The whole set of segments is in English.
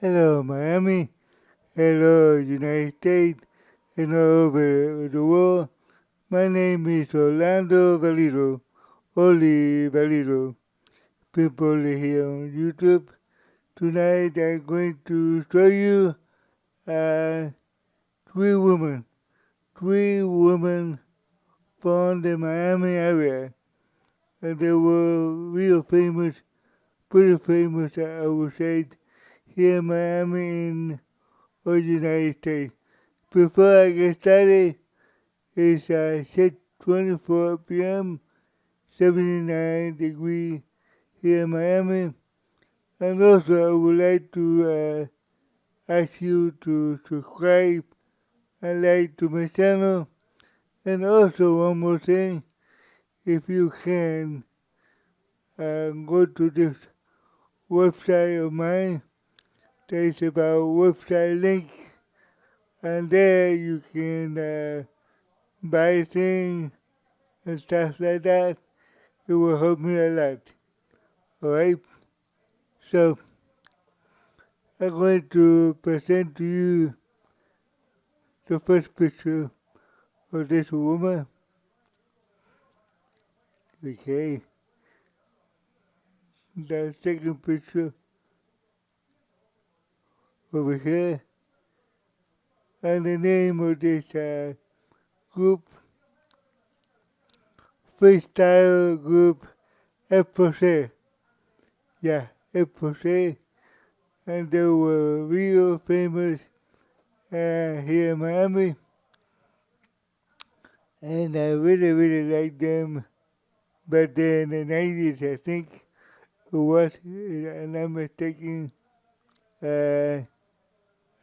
Hello, Miami. Hello, United States, and all over the world. My name is Orlando Valido. Oli Valido. People here on YouTube. Tonight I'm going to show you uh, three women. Three women from the Miami area. And they were real famous, pretty famous, I would say, here in Miami in the United States. Before I get started, it's 6:24 p.m., 79 degrees here in Miami. And also I would like to ask you to subscribe and like to my channel. And also one more thing, if you can go to this website of mine, there's about website link, and there you can buy things and stuff like that. It will help me a lot. Alright? So I'm going to present to you the first picture of this woman. Okay. The second picture over here. And the name of this group, freestyle group F4C. Yeah, F4C. And they were real famous here in Miami. And I really, really liked them back then in the 90s, I think it was, and I'm mistaken. Uh,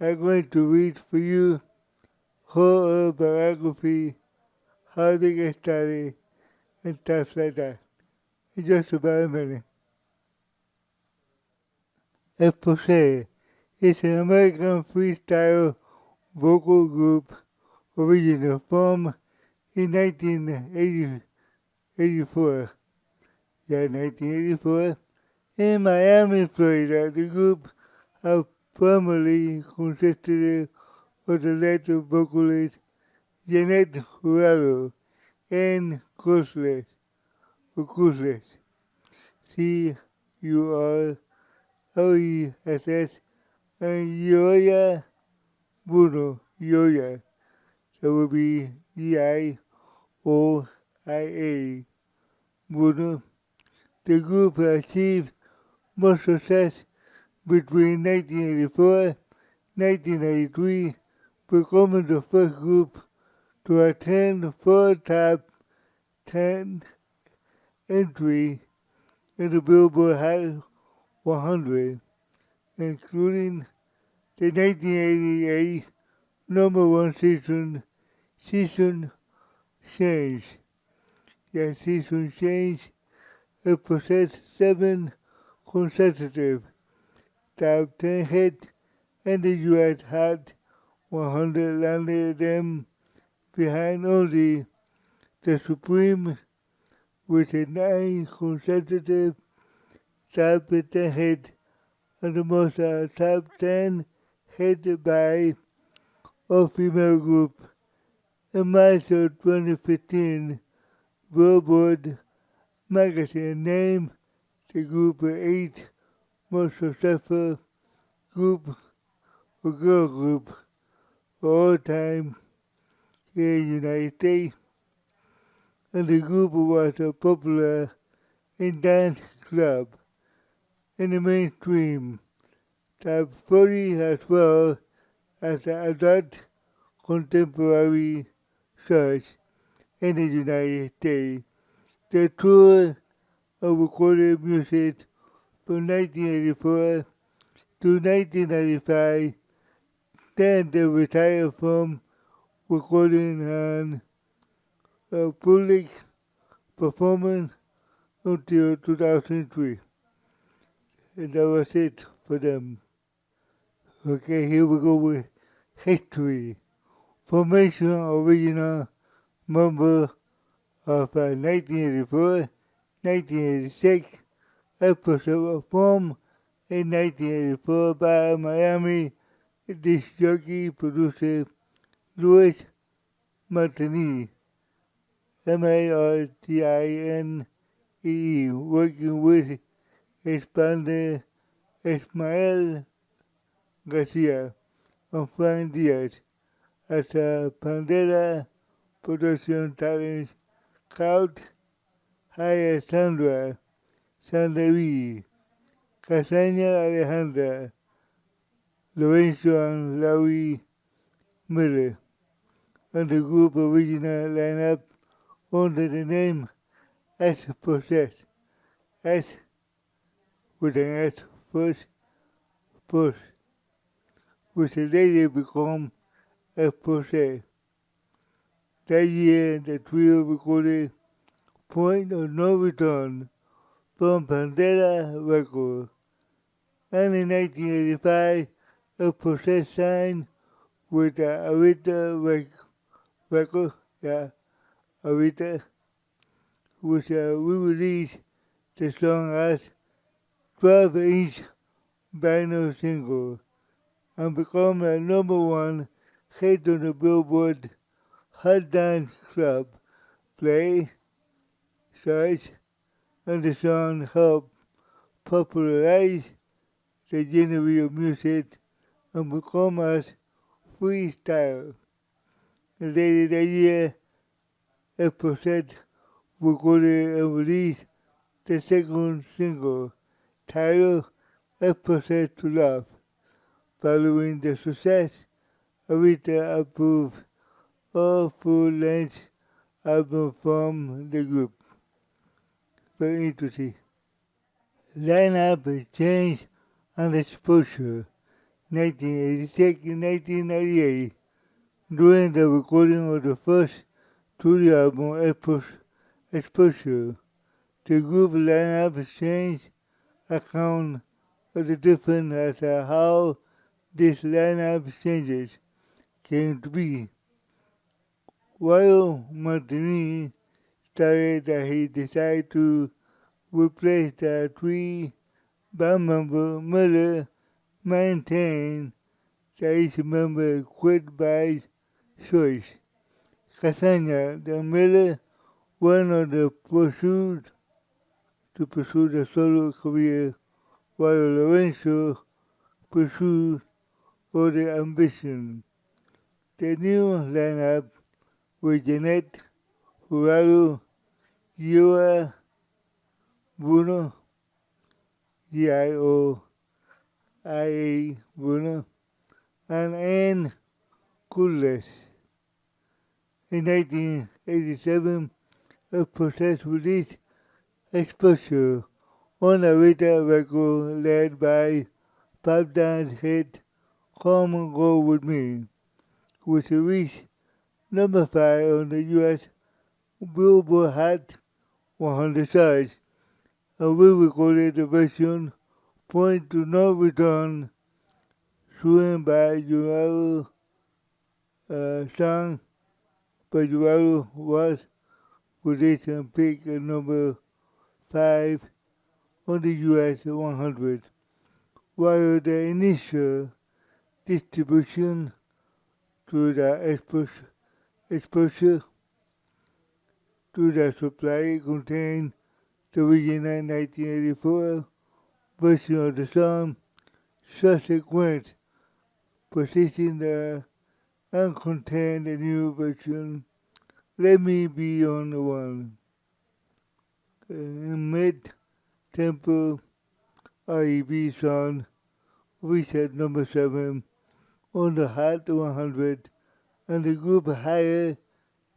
I'm going to read for you her biography, how they get started, and stuff like that. In just about a minute. Expose is an American freestyle vocal group originally formed in 1984. Yeah, 1984. In Miami, Florida, the group have primarily consisted of the latter vocalist Janet Jurado and Cruzless, Curless, and Yoya Bruno, Yoya. That would be Gioia, Bruno. The group achieved more success between 1984 and 1993, becoming the first group to attend four top 10 entry in the Billboard Hot 100, including the 1988 number one season change. Yeah, season change. It possessed 7 consecutive top 10 hits, and the U.S. Hot 100 landed them behind only the Supreme with a 9 consecutive top 10 hits and the most top 10 hit by a female group. In March of 2015, Billboard magazine named the group the 8th most successful group or girl group of all time here in the United States, and the group was popular in dance club in the mainstream top 40 as well as the adult contemporary church in the United States. They toured and recorded music from 1984 to 1995. Then they retired from recording and public performance until 2003. And that was it for them. Okay, here we go with history. Formation original member of 1984, 1986 episode was formed in 1984 by Miami disc jockey producer Louis Martini, Martine, working with his partner Ismael Garcia and Frank Diaz as a Pandera production talent scout hired Sandevi, Casaña Alejandra, Lorenzo and Larry Miller, and the group original lineup under the name S Possess, S with an S first, Poss, which later become S Possess. That year, the trio recorded Point of No Return from Pandera Records, and in 1985, S Possess signed with the Arita Records, Arita, which re-released the song as 12-inch vinyl single and become a #1 hit on the Billboard Hot Dance Club play charts, and the song helped popularize the genre of music and become as freestyle. Later that year, a Possessed recorded and released the second single, titled A Possessed to Love. Following the success, Arita approved a full-length album from the group. Very interesting. Lineup change and exposure. 1986 and 1998. During the recording of the first studio album, Exposure, the group lineup changed account of the difference as to how this lineup changes came to be. While Martini stated that he decided to replace the three band members, Miller maintained that each member quit by choice. Casaña, the Miller, went on the pursuit to pursue the solo career, while Lorenzo pursued other ambition. The new lineup with Jeanette, Jurado, Gioia, Bruno, Gioia, Bruno, and Ann Coolest. In 1987, a Possessed released Exposure on a Rita record led by pop dance hit Come and Go With Me, which reached #5 on the U.S. Billboard Hot 100 charts, and we recorded the version Point to No Return, sung by Jurado, song by Jurado was released and peaked at #5 on the U.S. 100, while the initial distribution to the exposure to the supply contained the original 1984 version of the song. Subsequent position the uncontained new version. Let Me Be On The One. Mid-tempo R&B song reached at #7 on the Hot 100, and the group hired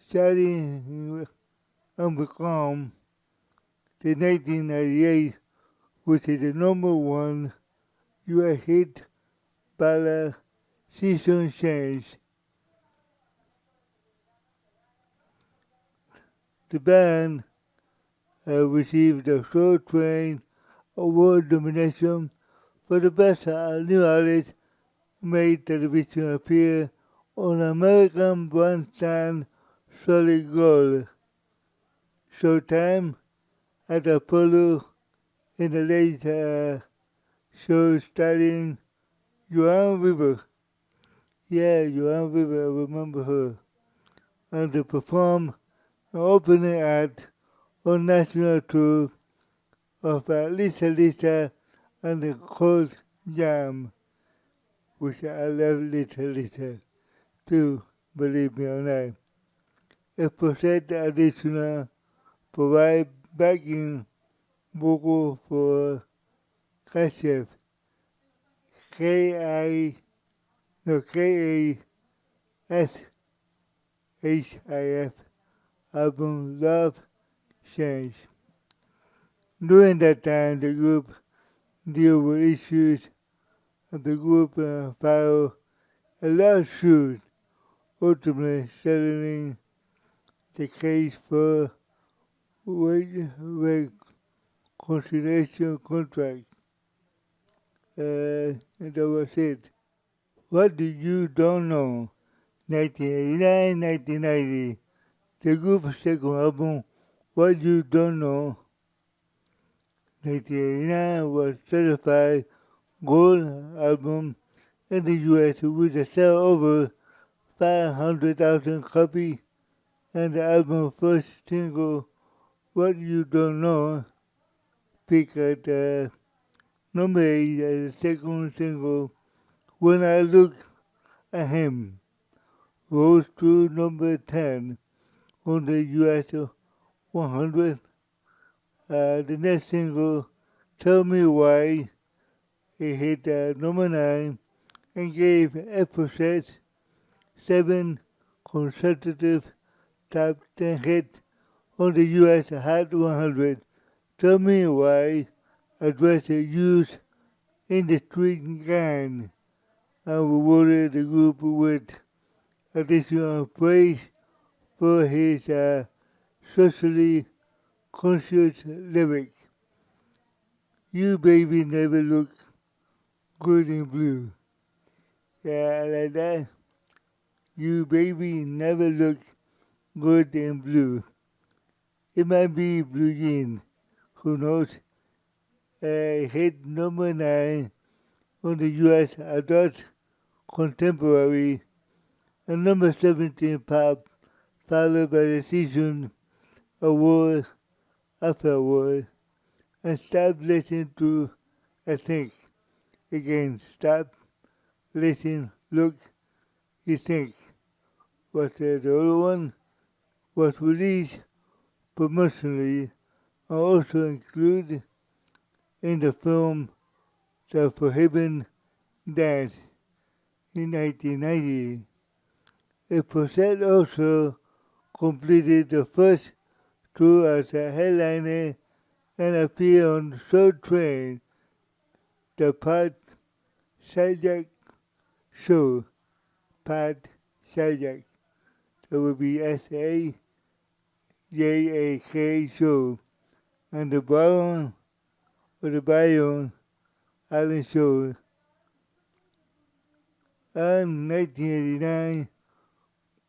starting and become the 1998, which is the #1 U.S. hit ballad Season Change. The band received the Soul Train Award nomination for the Best New Artist Made Television Appear on American Bandstand Solid Gold. Showtime at Apollo in the late show starring Joan Weaver. Yeah, Joan Weaver, I remember her. And to perform an opening act on national tour of Lisa Lisa and the Cold Jam, which I love Lisa Lisa too, believe me or not. A project additional provide backing vocal for Kashif, K-I, no, K-A-S-H-I-F album Love Change. During that time, the group deal with issues of the group filed a lawsuit, ultimately settling the case for wage reconciliation contract. And that was it. What did you don't know? 1989, 1990. The group's second album, What You Don't Know, 1989 was certified gold album in the US with a sell over 500,000 copies, and the album's first single, What You Don't Know, peaked at number 8 as the second single, When I Look at Him, rose to number 10 on the US 100. The next single, Tell Me Why, it hit number 9 and gave Ephesus 7 consecutive top 10 hits on the US Hot 100. Tell Me Why addressed the youth industry gang and rewarded the group with additional praise for his socially conscious lyrics. You baby never look good in blue. Yeah, I like that. You baby never look good in blue. It might be blue jean. Who knows? Hit number 9 on the US Adult Contemporary and number 17 pop, followed by the season award after award. And stop listening to, I think, again, stop, listen, look, you think. But the other one was released promotionally and also included in the film The Forbidden Dance in 1990. The project also completed the first tour as a headliner and appeared on Soul Train, the Pat Sajak show. Pat Sajak. That would be S-A-J-A-K show. And the Byron or the Byron Allen show. And 1989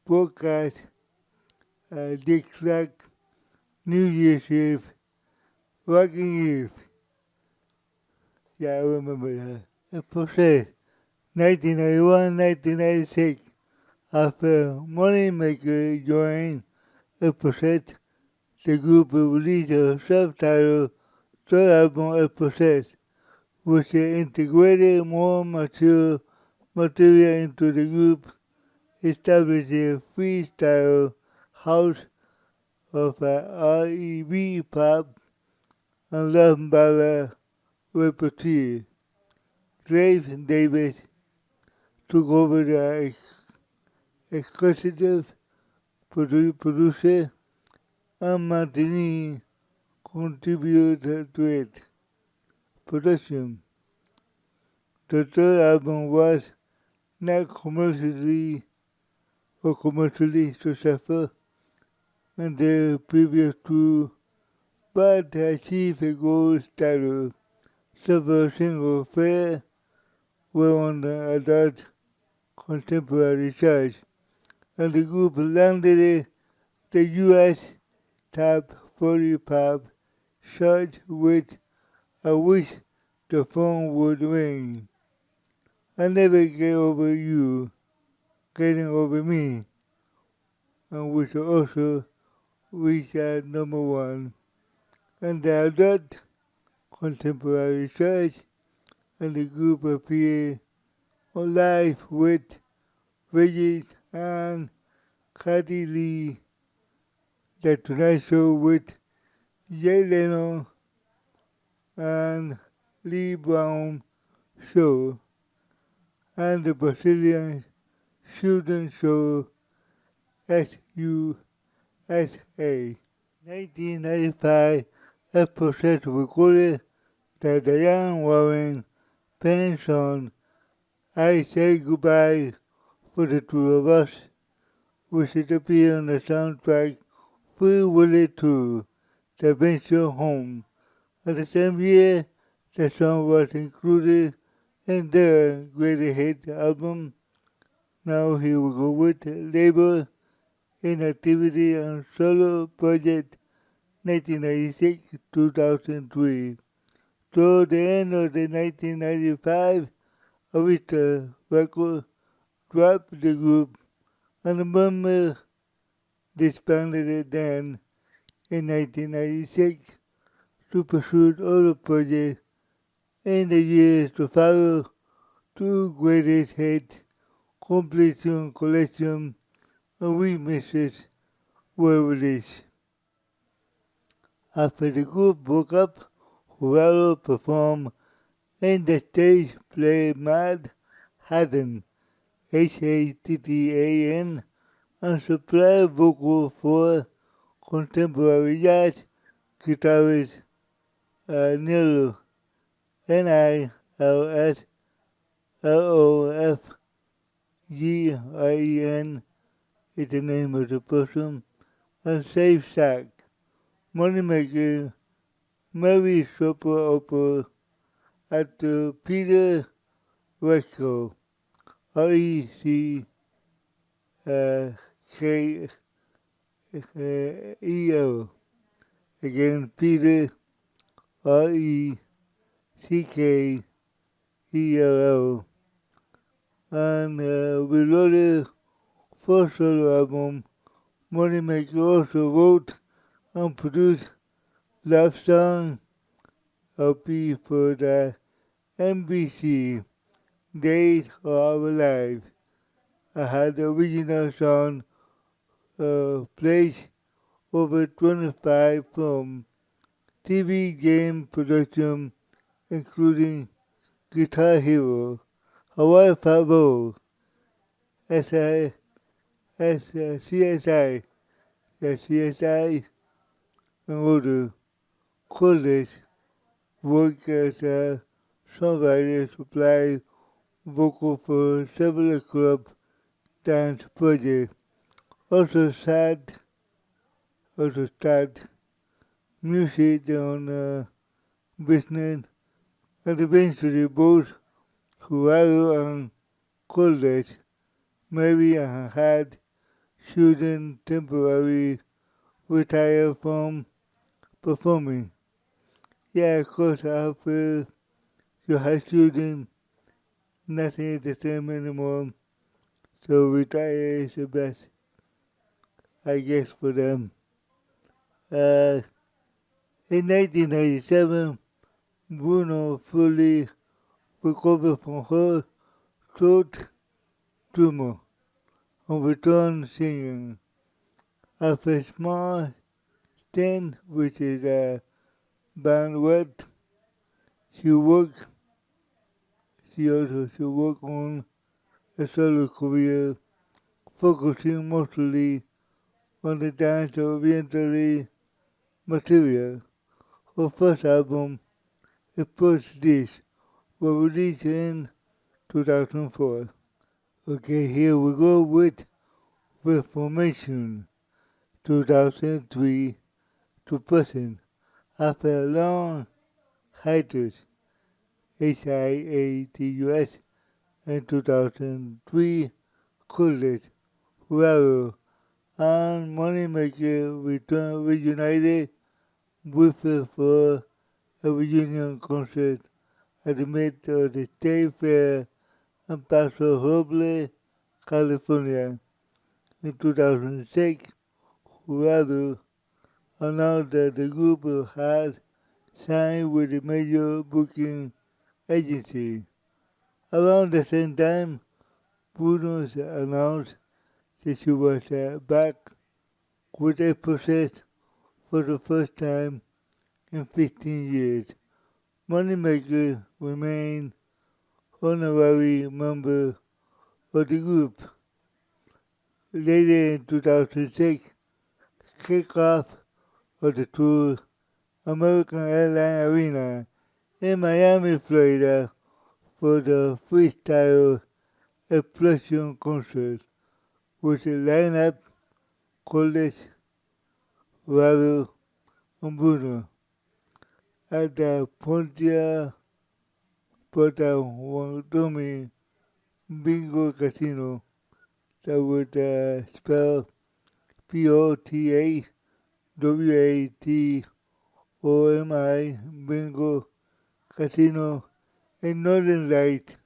broadcast Dick Clark New Year's Eve, Rocking Eve. Yeah, I remember that. The process, 1991-1996, after Moneymaker joined the process, the group released a self-titled third album, A Process, which integrated more mature material into the group, establishing freestyle house of R&B pop and love ballad repertoire. Dave Davis took over the executive producer and Martini contributed to it. Production. The third album was not commercially successful and the previous two, but achieved a gold status. Several singles fair were on the adult contemporary charts, and the group landed the U.S. top 40 pop chart with I Wish the phone would ring. I never get over you getting over me, and we should also reach at number one. And the adult contemporary church and the group appear on live with Regis and Kathy Lee, The Tonight Show with Jay Leno and Lee Brown Show, and the Brazilian Student Show SUSA. 1995 episode recorded the Diane Warren pen song I Say Goodbye for the Two of Us, which is appeared on the soundtrack Free Willy 2, The Venture Home. At the same year, the song was included in their Greatest Hits album. Now here we go with Labor Inactivity and Solo Project 1996-2003. Toward the end of the 1995, Arista Records dropped the group, and the member disbanded it then in 1996 to pursue other projects. In the years to follow, two greatest hits, completion collection, and remixes were released. After the group broke up, Jurado performed in the stage play Mad Hattan, Hattan, and supplied vocals for contemporary jazz guitarist Nilo, Nilsofgren is the name of the person, and Safe Sack. Moneymaker Mary Soper at Peter Recko, Reckeo. Again, Peter, Reckelo. And reloaded for solo album. Moneymaker also wrote and produced Love Song LP for the NBC Days of Our Lives. I had the original song placed over 25 from TV game production, including Guitar Hero, Hawaii Five-O, CSI, and other college work as a songwriter, supply vocal for several club dance projects. Also started music on business, and eventually both Jurado and college married and had children temporarily retired from performing. Yeah, of course, after you have children, nothing is the same anymore, so retire is the best, I guess, for them. In 1997, Bruno fully recovered from her throat tumor and returned singing. After a small stint, which is a bandwidth, she also worked on a solo career, focusing mostly on the dance oriental material. Her first album, a first disc, was released in 2004. Okay, here we go with Reformation 2003 to present. After a long hiatus, Hiatus, in 2003, College, Raro, and Moneymaker reunited with her for a reunion concert at the Met of the State Fair in Paso Robles, California. In 2006, Jurado announced that the group had signed with a major booking agency. Around the same time, Bruno announced that she was back with a process for the first time in 15 years. Moneymaker remained honorary member of the group. Later in 2006, kickoff of the tour, American Airlines Arena in Miami, Florida, for the Freestyle Explosion concert, with a lineup College, Rado, and Bruno at the Pontia Potawatomi Bingo Casino that would spell Potawatomi Bingo Casino in Northern Light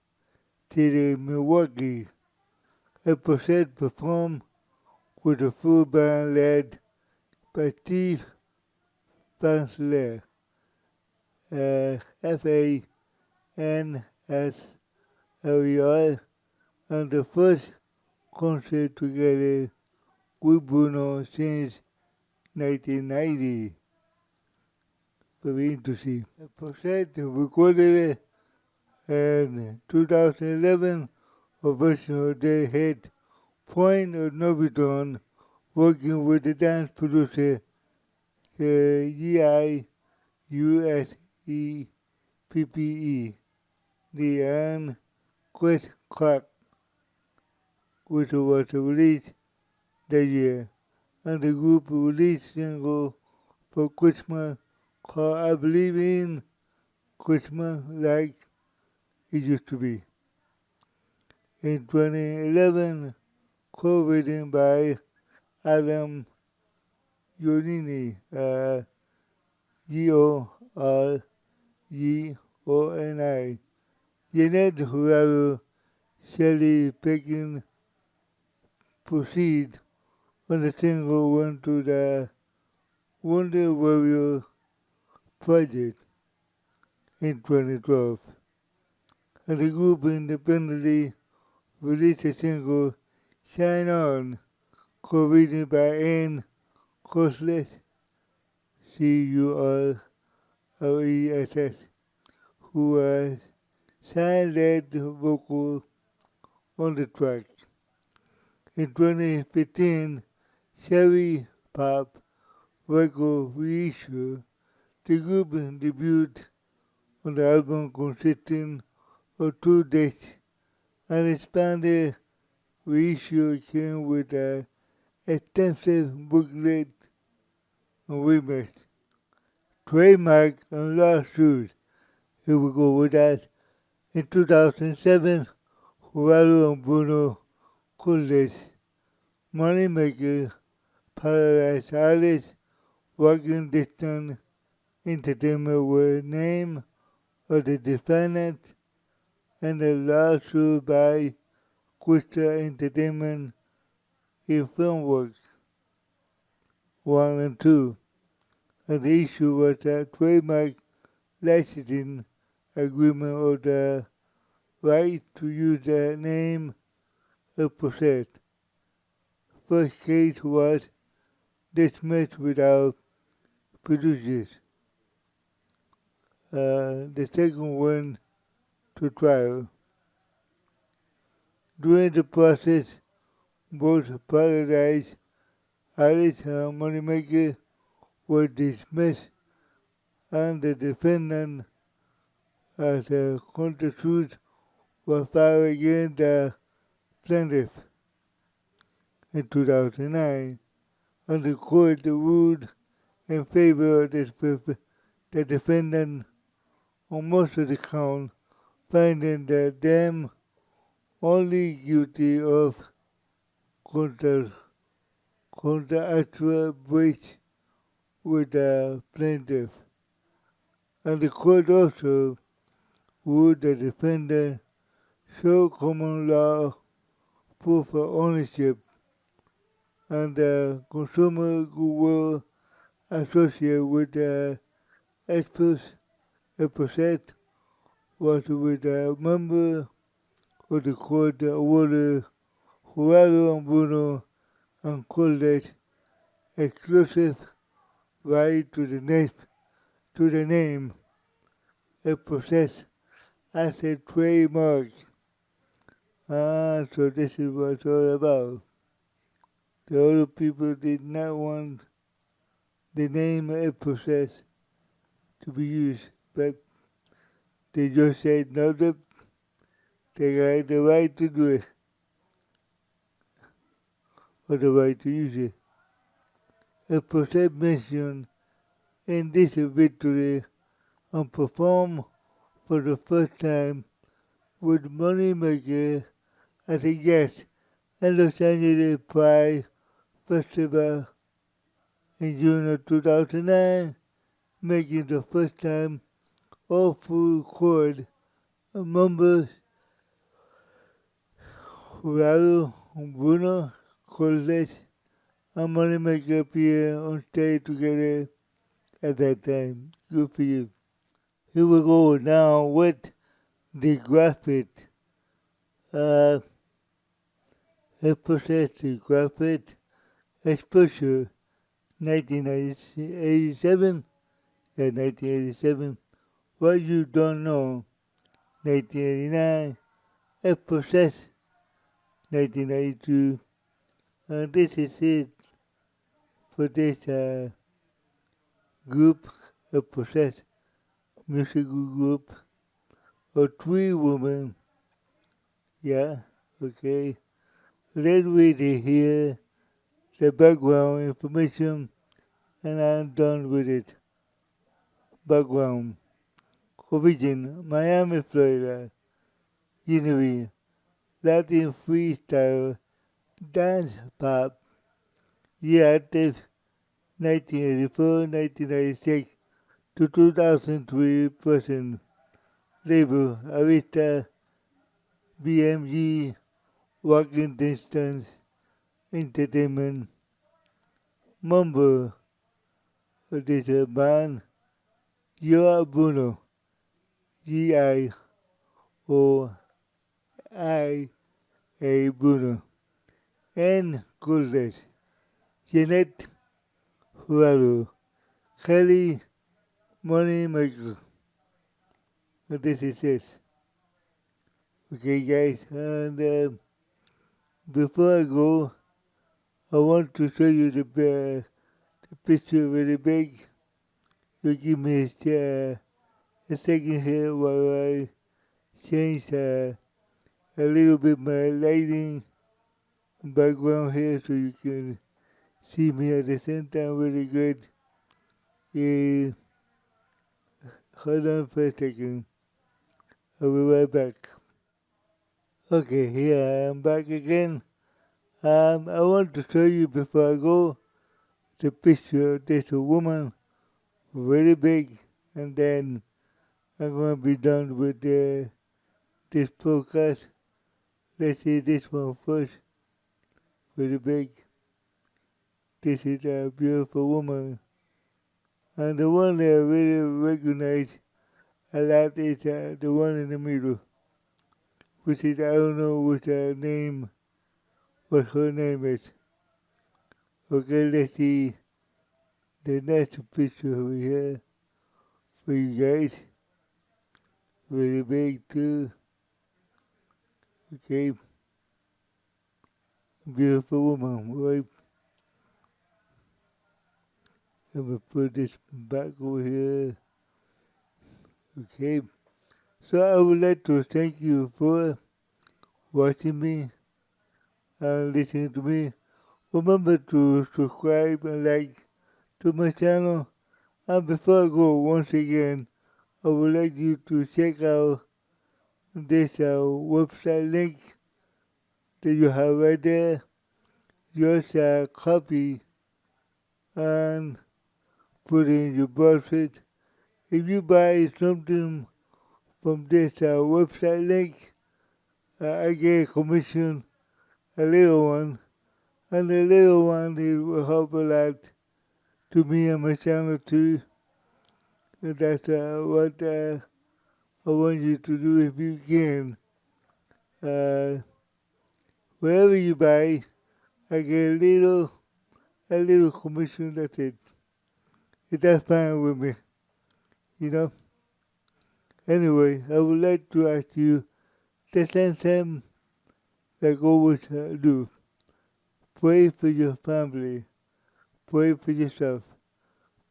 City, Milwaukee. A process performed with a full band led by Steve Fansler, FANSLER, and the first concert together with Bruno since 1990. Very interesting. The process recorded in 2011 a version of their hit Point of No Return, working with the dance producer GIUSEPPE, Leanne Chris Clark, which was released that year, and the group released single for Christmas called I Believe in Christmas Like It Used to Be. In 2011, co-written by Adam Giorgini, Giorgoni, Jeanette Jurado, Shelley Pekin proceed on the single went to the Wonder Warrior project in 2012, and the group independently released a single Shine On, co-written by Ann Cosles, Curress, who was silent vocal on the track. In 2015, Sherry Pop record reissue, the group debuted on the album consisting of 2 discs. An expanded reissue came with an extensive booklet and remix. Trademark and lawsuits. Here we go with that. In 2007, Jurado and Bruno Cullis, Moneymaker, Paradise Artist, Walking Distance Entertainment were named of the defendants, and the lawsuit by Crystal Entertainment in Filmworks 1 and 2. And the issue was a trademark licensing agreement of the right to use the name of possessed. First case was dismissed without prejudice. The second went to trial. During the process, both Paradise Artist and Moneymaker were dismissed, and the defendant as a countersuit was filed against the plaintiff in 2009, and the court ruled in favor of the defendant on most of the counts, finding that them only guilty of contractual breach with the plaintiff. And the court also would the defendant show common law proof of ownership and the consumer will associate with the express was with a member of the court that awarded Jurado and Bruno and Colette exclusive right to the name a process as a trademark. So this is what it's all about. The other people did not want the name a process to be used, but they just said no, they got the right to do it, or the right to use it. A process mentioned in this victory and performed for the first time with Moneymaker as a guest at Los Angeles Pride Festival in June of 2009, making the first time all full court members Jurado, Bruno, Colette, and Moneymaker appear on stage together at that time. Good for you. Here we go now with the graphic. Uh, it possessed the graphic exposure 1987, 1987, What You Don't Know, 1989, it possessed 1992, and this is it for this group, a possessed musical group of three women. Yeah, okay. Let's read it here, the background information, and I'm done with it. Background. Origin, Miami, Florida. Unity, Latin freestyle, dance pop. Year active, 1984-1996 to 2003 present. Label, Arista, BMG, Walking Distance, Entertainment. Member of this band, Joa Bruno, G-I-O-I-A Bruno, and Colette, Jeanette Jurado, Kelly Moneymaker. This is it. Okay, guys, and before I go, I want to show you the picture really big. You give me a second here while I change a little bit my lighting background here so you can see me at the same time really good. Uh, Hold on for a second. I'll be right back. Okay, here I am back again. I want to show you before I go the picture. There's a woman very big, and then I'm going to be done with this podcast. Let's see this one first. Very big. This is a beautiful woman. And the one that I really recognize a lot is the one in the middle, which is, I don't know what her name is. Okay, let's see the next picture over here for you guys. Very big too. Okay, beautiful woman, right? I'm gonna put this back over here. Okay, so I would like to thank you for watching me and listening to me. Remember to subscribe and like to my channel. And before I go, once again, I would like you to check out this website link that you have right there. Just copy and put in your browser. If you buy something from this website link. I get a commission, a little one, and the little one it will help a lot to me and my channel too. And that's what I want you to do if you can. Uh, Wherever you buy, I get a little commission. That's it. That's fine with me, you know. Anyway, I would like to ask you the same thing like always do. Pray for your family. Pray for yourself.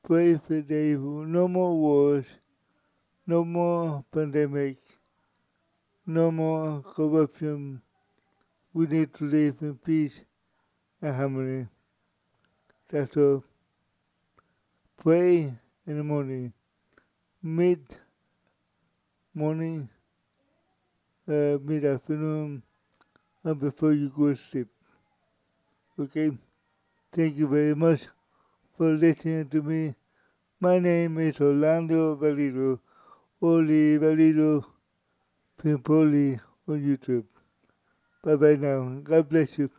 Pray for the no more wars, no more pandemic, no more corruption. We need to live in peace and harmony. That's all. Pray in the morning, mid morning, mid afternoon, and before you go to sleep. Okay? Thank you very much for listening to me. My name is Orlando Valido, Oli Valido Pimpoli on YouTube. Bye bye now. God bless you.